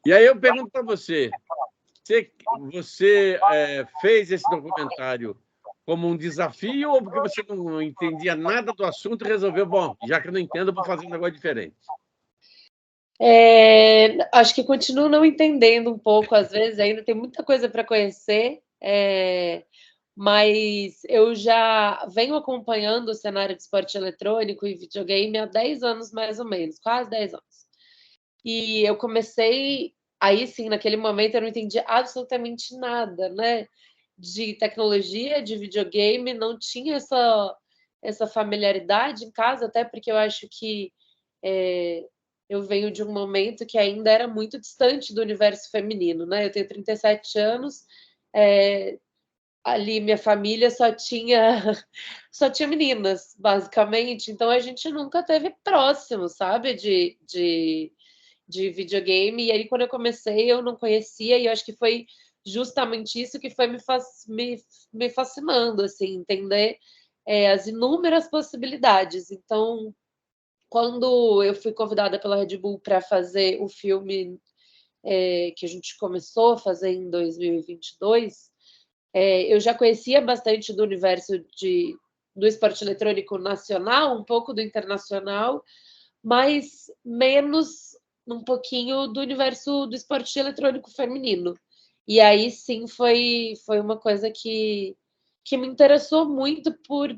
E aí eu pergunto para você, você fez esse documentário como um desafio ou porque você não entendia nada do assunto e resolveu, bom, já que eu não entendo, eu vou fazer um negócio diferente? Acho que continuo não entendendo um pouco, às vezes, ainda tem muita coisa para conhecer, mas eu já venho acompanhando o cenário de esporte eletrônico e videogame há 10 anos, mais ou menos, quase 10 anos. E eu comecei, aí sim, naquele momento eu não entendi absolutamente nada, né? De tecnologia, de videogame, não tinha essa familiaridade em casa, até porque eu acho que eu venho de um momento que ainda era muito distante do universo feminino, né? Eu tenho 37 anos, ali minha família só tinha meninas, basicamente, então a gente nunca teve próximo, sabe, de videogame. E aí, quando eu comecei, eu não conhecia, e eu acho que foi justamente isso que foi me fascinando, assim, entender as inúmeras possibilidades. Então, quando eu fui convidada pela Red Bull para fazer o filme que a gente começou a fazer em 2022, eu já conhecia bastante do universo do esporte eletrônico nacional, um pouco do internacional, mas menos um pouquinho do universo do esporte eletrônico feminino. E aí sim foi uma coisa que me interessou muito por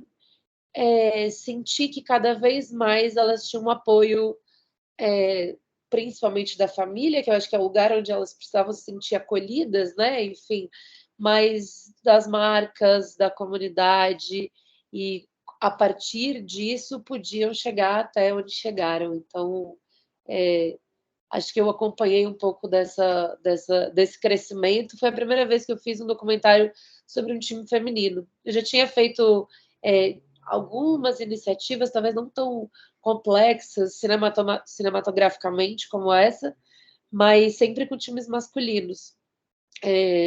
sentir que cada vez mais elas tinham um apoio, principalmente da família, que eu acho que é o lugar onde elas precisavam se sentir acolhidas, né? Enfim, mas das marcas, da comunidade, e a partir disso podiam chegar até onde chegaram. Então, acho que eu acompanhei um pouco desse crescimento. Foi a primeira vez que eu fiz um documentário sobre um time feminino. Eu já tinha feito algumas iniciativas, talvez não tão complexas cinematograficamente como essa, mas sempre com times masculinos.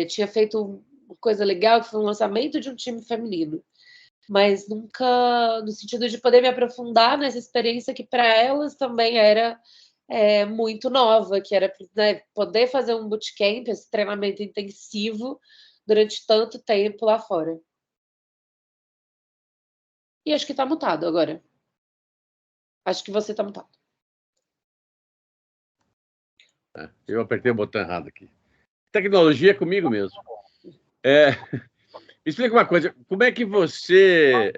Tinha feito uma coisa legal, que foi um lançamento de um time feminino, mas nunca no sentido de poder me aprofundar nessa experiência que para elas também era muito nova, que era, né, poder fazer um bootcamp, esse treinamento intensivo durante tanto tempo lá fora. E acho que está mutado agora. Acho que você está mutado. Eu apertei o botão errado aqui. Tecnologia é comigo mesmo. Me explica uma coisa, como é que você,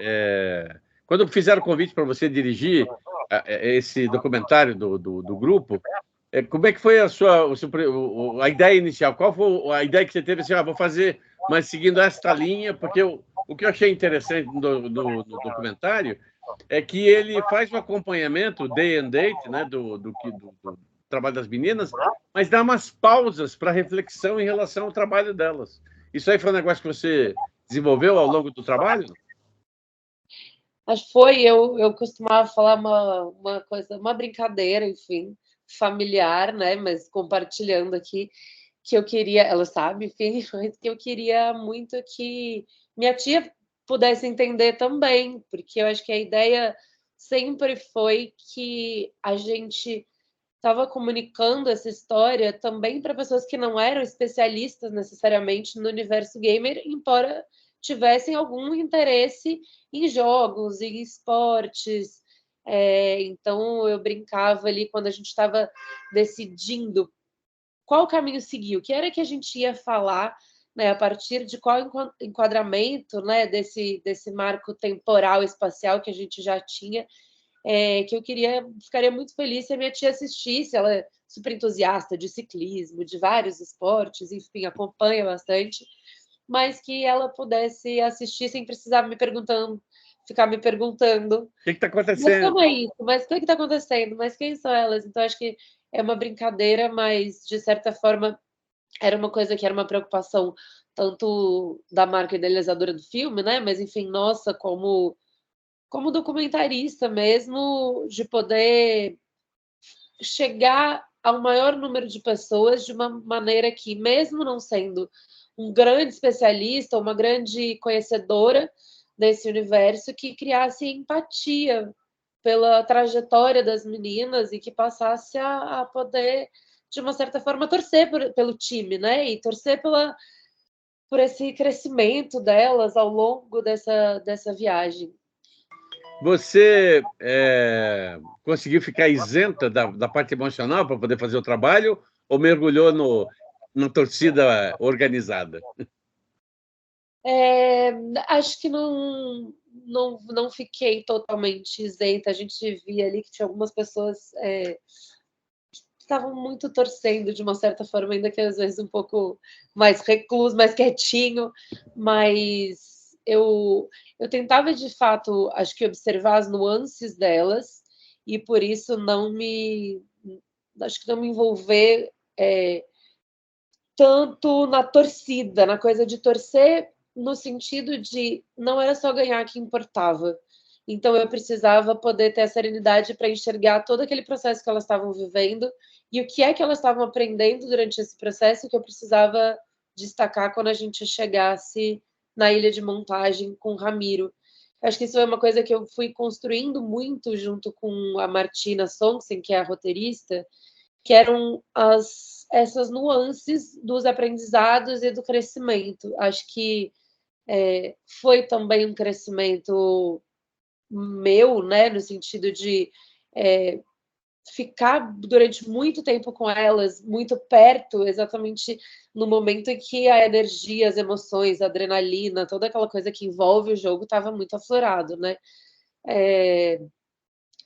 quando fizeram o convite para você dirigir esse documentário do grupo, como é que foi a ideia inicial? Qual foi a ideia que você teve assim, vou fazer, mas seguindo esta linha, porque o que eu achei interessante no documentário é que ele faz um acompanhamento day and date, né, do trabalho das meninas, mas dá umas pausas para reflexão em relação ao trabalho delas. Isso aí foi um negócio que você desenvolveu ao longo do trabalho? Acho que foi, eu costumava falar uma coisa, uma brincadeira, enfim, familiar, né? Mas compartilhando aqui, que eu queria, ela sabe, enfim, mas que eu queria muito que minha tia pudesse entender também, porque eu acho que a ideia sempre foi que a gente estava comunicando essa história também para pessoas que não eram especialistas necessariamente no universo gamer, embora tivessem algum interesse em jogos, em esportes. Então eu brincava ali quando a gente estava decidindo qual caminho seguir, o que era que a gente ia falar, né, a partir de qual enquadramento, né, desse marco temporal espacial que a gente já tinha, que eu ficaria muito feliz se a minha tia assistisse. Ela é super entusiasta de ciclismo, de vários esportes, enfim, acompanha bastante, mas que ela pudesse assistir sem precisar ficar me perguntando. O que está Mas acontecendo? como é isso? Mas o que está acontecendo? Mas quem são elas? Então, acho que é uma brincadeira, mas de certa forma era uma coisa que era uma preocupação tanto da marca idealizadora do filme, né? Mas enfim, nossa, como documentarista mesmo, de poder chegar ao maior número de pessoas de uma maneira que, mesmo não sendo um grande especialista, uma grande conhecedora desse universo, que criasse empatia pela trajetória das meninas e que passasse a poder de uma certa forma, torcer pelo time, né? E torcer por esse crescimento delas ao longo dessa viagem. Você conseguiu ficar isenta da parte emocional para poder fazer o trabalho ou mergulhou na torcida organizada? Acho que não fiquei totalmente isenta. A gente via ali que tinha algumas pessoas que estavam muito torcendo de uma certa forma, ainda que às vezes um pouco mais recluso, mais quietinho, mas eu tentava de fato, acho que observar as nuances delas e por isso acho que não me envolver tanto na torcida, na coisa de torcer no sentido de não era só ganhar que importava. Então eu precisava poder ter a serenidade para enxergar todo aquele processo que elas estavam vivendo e o que é que elas estavam aprendendo durante esse processo que eu precisava destacar quando a gente chegasse na ilha de montagem com o Ramiro. Acho que isso é uma coisa que eu fui construindo muito junto com a Martina Songsen, que é a roteirista, que eram essas nuances dos aprendizados e do crescimento. Acho que foi também um crescimento meu, né, no sentido de ficar durante muito tempo com elas, muito perto, exatamente no momento em que a energia, as emoções, a adrenalina, toda aquela coisa que envolve o jogo estava muito aflorado, né?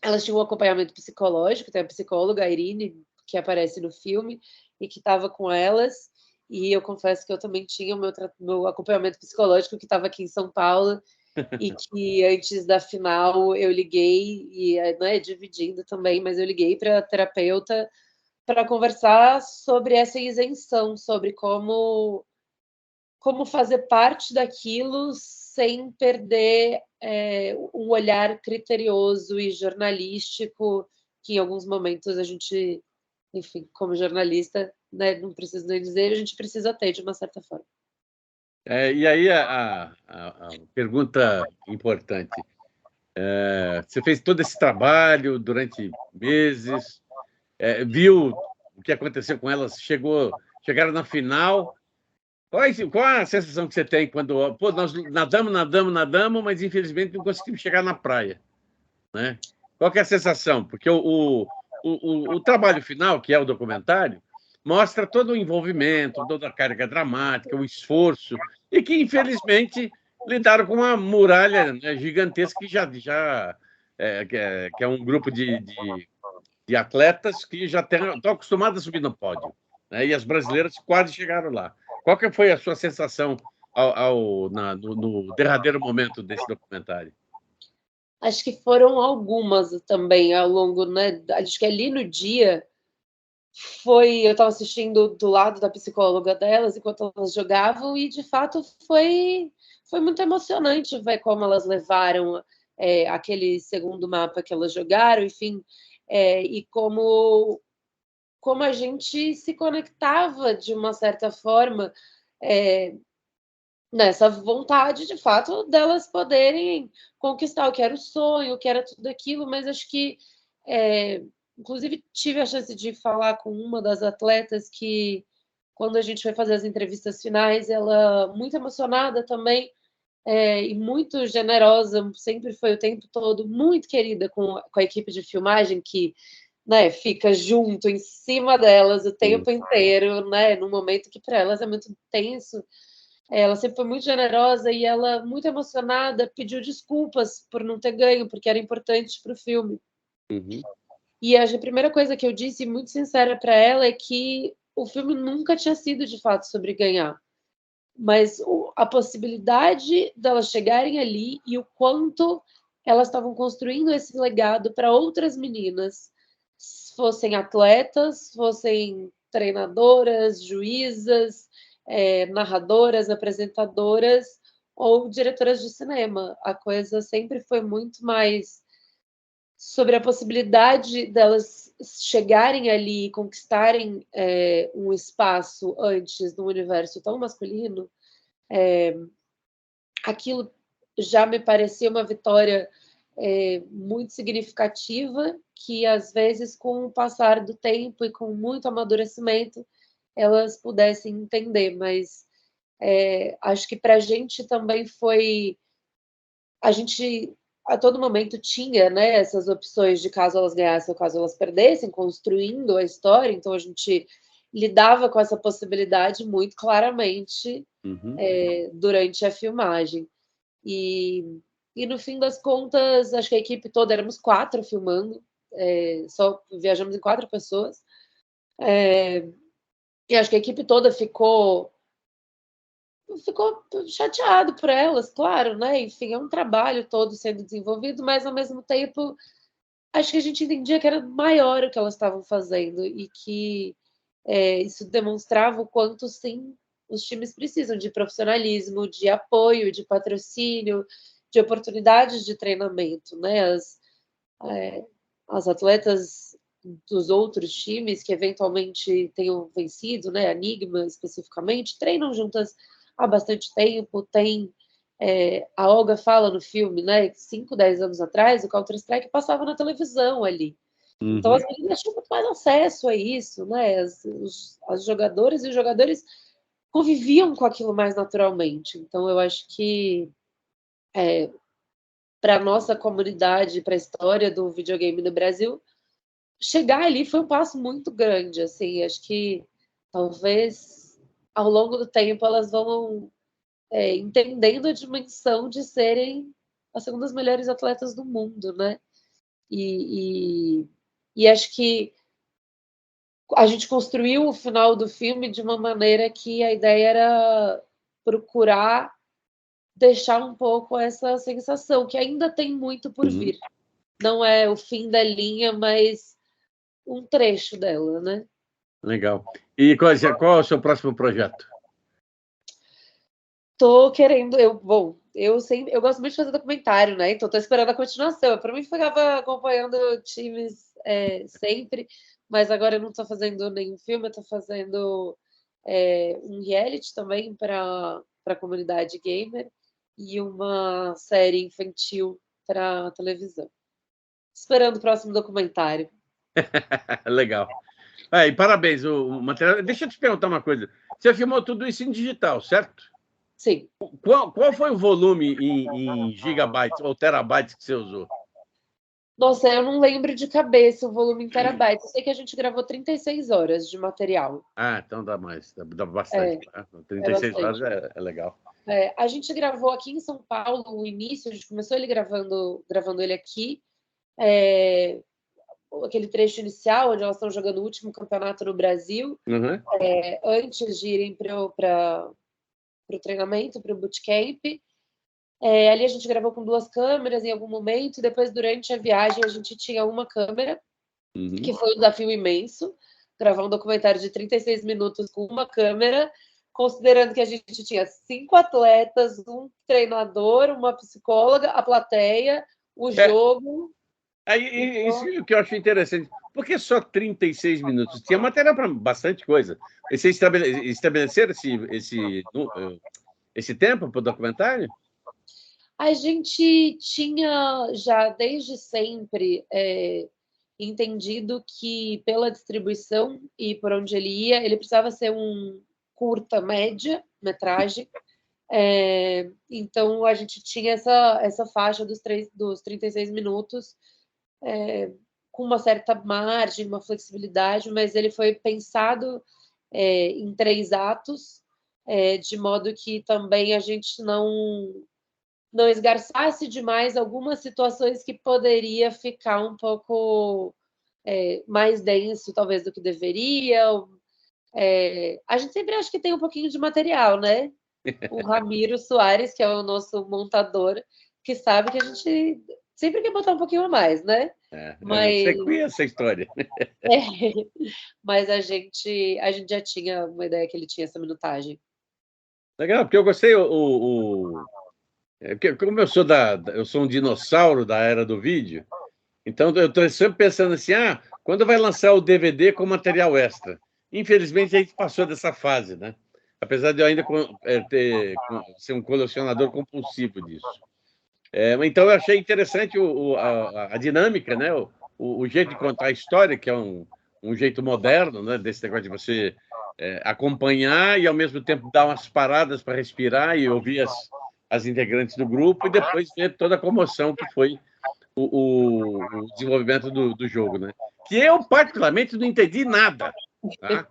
Elas tinham um acompanhamento psicológico, tem a psicóloga, a Irine, que aparece no filme, e que estava com elas, e eu confesso que eu também tinha o meu acompanhamento psicológico, que estava aqui em São Paulo, e que antes da final eu liguei, e não é dividindo também, mas eu liguei para a terapeuta para conversar sobre essa isenção, sobre como fazer parte daquilo sem perder um olhar criterioso e jornalístico, que em alguns momentos a gente, enfim, como jornalista, né, não preciso nem dizer, a gente precisa ter, de uma certa forma. E aí a pergunta importante. Você fez todo esse trabalho durante meses, viu o que aconteceu com elas, chegaram na final. Qual a sensação que você tem quando nós nadamos, mas infelizmente não conseguimos chegar na praia, né? Qual que é a sensação? Porque o trabalho final, que é o documentário, mostra todo o envolvimento, toda a carga dramática, o esforço, e que, infelizmente, lidaram com uma muralha, né, gigantesca que é um grupo de atletas que já estão acostumados a subir no pódio, né? E as brasileiras quase chegaram lá. Qual que foi a sua sensação no derradeiro momento desse documentário? Acho que foram algumas também ao longo, né? Acho que ali no dia eu estava assistindo do lado da psicóloga delas enquanto elas jogavam e de fato foi muito emocionante ver como elas levaram aquele segundo mapa que elas jogaram, enfim, e como a gente se conectava de uma certa forma nessa vontade, de fato, delas poderem conquistar o que era o sonho, o que era tudo aquilo, mas acho que, inclusive, tive a chance de falar com uma das atletas que, quando a gente foi fazer as entrevistas finais, ela, muito emocionada também, e muito generosa, sempre foi o tempo todo, muito querida com a equipe de filmagem, que né, fica junto, em cima delas o tempo inteiro, né, num momento que para elas é muito tenso. Ela sempre foi muito generosa e ela, muito emocionada, pediu desculpas por não ter ganho, porque era importante para o filme. Uhum. E a primeira coisa que eu disse, muito sincera para ela, é que o filme nunca tinha sido de fato sobre ganhar, mas a possibilidade delas chegarem ali e o quanto elas estavam construindo esse legado para outras meninas, fossem atletas, fossem treinadoras, juízas, narradoras, apresentadoras ou diretoras de cinema. A coisa sempre foi muito mais sobre a possibilidade delas chegarem ali e conquistarem um espaço antes num universo tão masculino. Aquilo já me parecia uma vitória muito significativa, que às vezes, com o passar do tempo e com muito amadurecimento, elas pudessem entender, mas acho que para a gente também foi... A gente, a todo momento, tinha, né, essas opções de caso elas ganhassem ou caso elas perdessem, construindo a história, então a gente lidava com essa possibilidade muito claramente durante a filmagem. E no fim das contas, acho que a equipe toda, éramos 4 filmando, só viajamos em 4 pessoas, e acho que a equipe toda ficou chateado por elas, claro, né? Enfim, é um trabalho todo sendo desenvolvido, mas ao mesmo tempo acho que a gente entendia que era maior o que elas estavam fazendo e que isso demonstrava o quanto, sim, os times precisam de profissionalismo, de apoio, de patrocínio, de oportunidades de treinamento, né? As atletas dos outros times que eventualmente tenham vencido, né? A Enigma especificamente, treinam juntas há bastante tempo. Tem a Olga fala no filme, né? 5, 10 anos atrás, o Counter-Strike passava na televisão ali. Então as meninas tinham muito mais acesso a isso, né? As jogadoras e os jogadores conviviam com aquilo mais naturalmente. Então eu acho que para a nossa comunidade, para a história do videogame no Brasil, chegar ali foi um passo muito grande, assim. Acho que talvez ao longo do tempo elas vão entendendo a dimensão de serem as segundas melhores atletas do mundo, né? E acho que a gente construiu o final do filme de uma maneira que a ideia era procurar deixar um pouco essa sensação, que ainda tem muito por vir. Não é o fim da linha, mas um trecho dela, né? Legal. E qual é o seu próximo projeto? Tô querendo, eu gosto muito de fazer documentário, né? Então tô esperando a continuação. Eu, para mim, ficava acompanhando times sempre, mas agora eu não tô fazendo nenhum filme, eu tô fazendo um reality também para a comunidade gamer e uma série infantil para televisão. Esperando o próximo documentário. Legal. E parabéns, o material. Deixa eu te perguntar uma coisa. Você filmou tudo isso em digital, certo? Sim. Qual foi o volume em gigabytes ou terabytes que você usou? Nossa, eu não lembro de cabeça o volume em terabytes. Eu sei que a gente gravou 36 horas de material. Então dá mais, dá bastante. 36 bastante. horas é legal. A gente gravou aqui em São Paulo o início, a gente começou ele gravando ele aqui. Aquele trecho inicial, onde elas estão jogando o último campeonato no Brasil, antes de irem para o treinamento, para o bootcamp. Ali a gente gravou com 2 câmeras em algum momento, e depois, durante a viagem, a gente tinha uma câmera, que foi um desafio imenso, gravar um documentário de 36 minutos com uma câmera, considerando que a gente tinha 5 atletas, um treinador, uma psicóloga, a plateia, o jogo. Isso é o que eu acho interessante. Por que só 36 minutos? Tinha matéria para bastante coisa. Vocês estabeleceram esse tempo para o documentário? A gente tinha já desde sempre entendido que, pela distribuição e por onde ele ia, ele precisava ser um curta média-metragem. Então a gente tinha essa faixa dos 36 minutos, com uma certa margem, uma flexibilidade, mas ele foi pensado em 3 atos, de modo que também a gente não esgarçasse demais algumas situações que poderia ficar um pouco mais denso, talvez, do que deveria. A gente sempre acha que tem um pouquinho de material, né? O Ramiro Soares, que é o nosso montador, que sabe que a gente sempre quer botar um pouquinho a mais, né? Você conhece essa história. Mas a gente já tinha uma ideia que ele tinha essa minutagem. Legal, porque eu gostei. Como eu sou um dinossauro da era do vídeo, então eu estou sempre pensando assim: quando vai lançar o DVD com material extra? Infelizmente, a gente passou dessa fase, né? Apesar de eu ainda ser um colecionador compulsivo disso. Então, eu achei interessante a dinâmica, né? O jeito de contar a história, que é um jeito moderno, né? Desse negócio de você acompanhar e, ao mesmo tempo, dar umas paradas para respirar e ouvir as integrantes do grupo e depois ver toda a comoção que foi o desenvolvimento do jogo, né? Que eu, particularmente, não entendi nada, tá?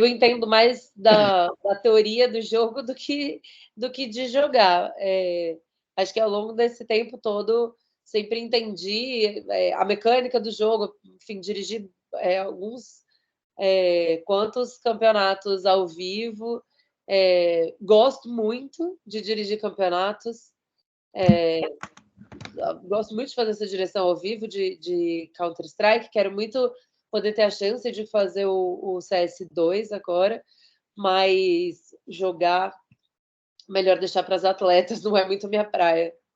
eu entendo mais da teoria do jogo do que de jogar. Acho que ao longo desse tempo todo sempre entendi a mecânica do jogo, enfim, dirigi alguns quantos campeonatos ao vivo. Gosto muito de dirigir campeonatos. Gosto muito de fazer essa direção ao vivo de Counter-Strike. Quero muito poder ter a chance de fazer o CS2 agora, mas jogar, melhor deixar para as atletas, não é muito minha praia.